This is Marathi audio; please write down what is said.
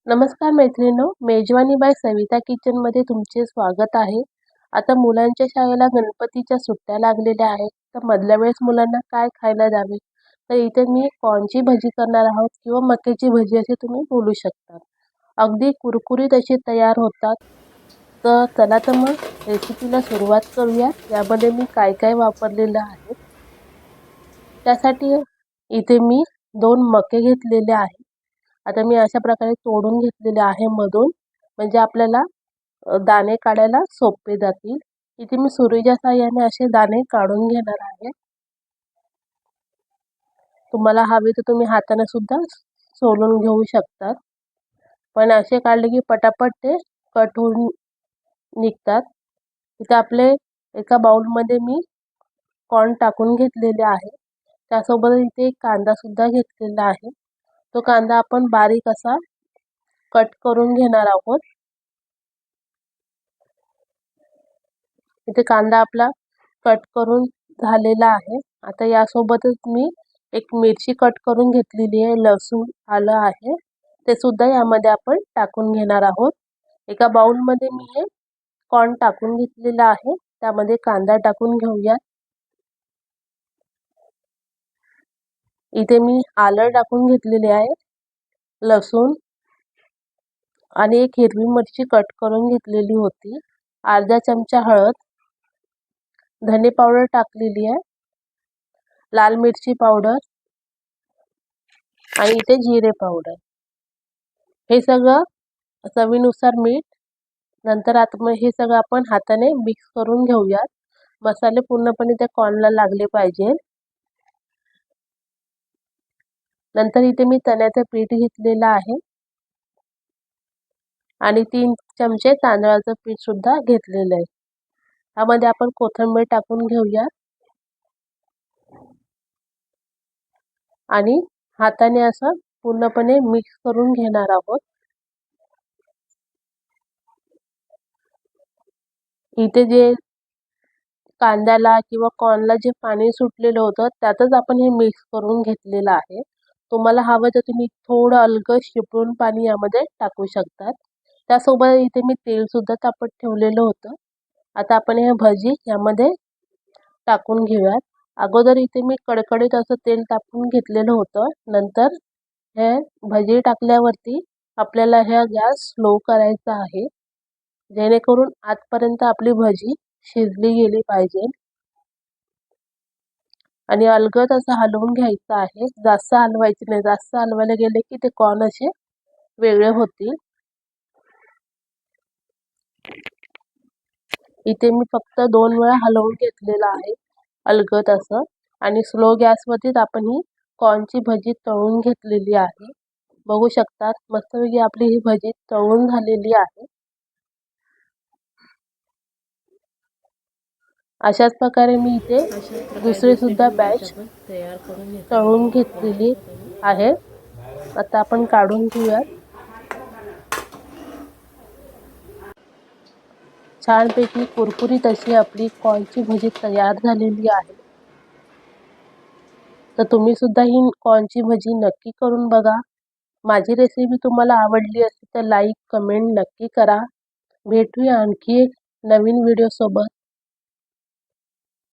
नमस्कार मैत्रिणींनो, मेजवानी बाय सविता किचनमध्ये तुमचे स्वागत आहे। आता मुलांच्या शाळेला गणपतीच्या सुट्ट्या लागलेल्या आहेत, तर मधल्या वेळेस मुलांना काय खायला द्यावे, तर इथे मी कॉर्नची भजी करणार आहोत किंवा मक्याची भजी असे तुम्ही बोलू शकता। अगदी कुरकुरीत अशी तयार होतात। तर चला तर मग रेसिपीला सुरुवात करूया। यामध्ये मी काय काय वापरलेलं आहे त्यासाठी इथे मी 2 मके घेतलेले आहेत। आता मी अशा प्रकारे तोडून घेतलेले आहे मधून, म्हणजे आपल्याला दाणे काढायला सोपे जातील। इथे मी सुरीच्या साहाय्याने असे दाणे काढून घेणार आहे। तुम्हाला हवे तर तुम्ही हाताने सुद्धा सोलून घेऊ शकता, पण असे काढले की पटापट ते कट होऊन निघतात। इथे आपले एका बाउलमध्ये मी कॉर्न टाकून घेतलेले आहे। त्यासोबत इथे एक कांदा सुद्धा घेतलेला आहे। तो कांदा आपण बारीक असा कट करून घेणार आहोत। इथे कांदा आपला कट करून झालेला आहे। आता यासोबतच मी एक मिरची कट करून घेतलेली आहे, लसूण आलं आहे, ते सुद्धा यामध्ये आपण टाकून घेणार आहोत। एका बाउलमध्ये मी हे कॉर्न टाकून घेतलेला आहे, त्यामध्ये कांदा टाकून घेऊया। इथे मी आलं टाकून घेतलेले आहे, लसूण आणि एक हिरवी मिरची कट करून घेतलेली होती, अर्धा चमचा हळद, धने पावडर टाकलेली आहे, लाल मिरची पावडर आणि इथे जिरे पावडर, हे सगळं चवीनुसार मीठ। नंतर आता हे सगळं आपण हाताने मिक्स करून घेऊयात। मसाले पूर्णपणे त्या कॉर्नला लागले पाहिजे। नंतर इथे मी चण्याचं पीठ घेतलेलं आहे आणि 3 चमचे तांदळाचं पीठ सुद्धा घेतलेलं आहे। यामध्ये आपण कोथिंबीर टाकून घेऊया आणि हाताने असं पूर्णपणे मिक्स करून घेणार आहोत। इथे जे कांद्याला किंवा कॉर्नला जे पाणी सुटलेलं होतं त्यातच आपण हे मिक्स करून घेतलेलं आहे। तुम्हाला हवं तर तुम्ही थोडं अलगद शिपळून पाणी यामध्ये टाकू शकतात। त्यासोबत इथे मी तेल सुद्धा तापत ठेवलेलं होतं। आता आपण हे भजी यामध्ये टाकून घेऊयात। अगोदर इथे मी कडकडीत असं तेल तापवून घेतलेलं होतं। नंतर हे भजी टाकल्यावरती आपल्याला हे गॅस स्लो करायचा आहे, जेणेकरून आतपर्यंत आपली भजी शिजली गेली पाहिजे आणि अलगद असं हलवून घ्यायचं आहे। जास्त हलवायचे नाही, जास्त हलवायला गेले की ते कॉर्न असे वेगळे होतील। इथे मी फक्त 2 वेळा हलवून घेतलेलं आहे अलगद असं, आणि स्लो गॅसवरतीच आपण ही कॉर्नची भजी तळून घेतलेली आहे। बघू शकतात मस्तपैकी आपली ही भजी तळून झालेली आहे। अशाच प्रकारे मी इथे दुसरी सुद्धा बॅच तळून घेतलेली आहे। आता आपण काढून घेऊयात। छानपैकी कुरकुरीत अशी आपली कॉर्नची भजी तयार झालेली आहे। तर तुम्ही सुद्धा ही कॉर्नची भजी नक्की करून बघा। माझी रेसिपी तुम्हाला आवडली असेल तर लाईक कमेंट नक्की करा। भेटूया आणखी एक नवीन व्हिडिओ सोबत।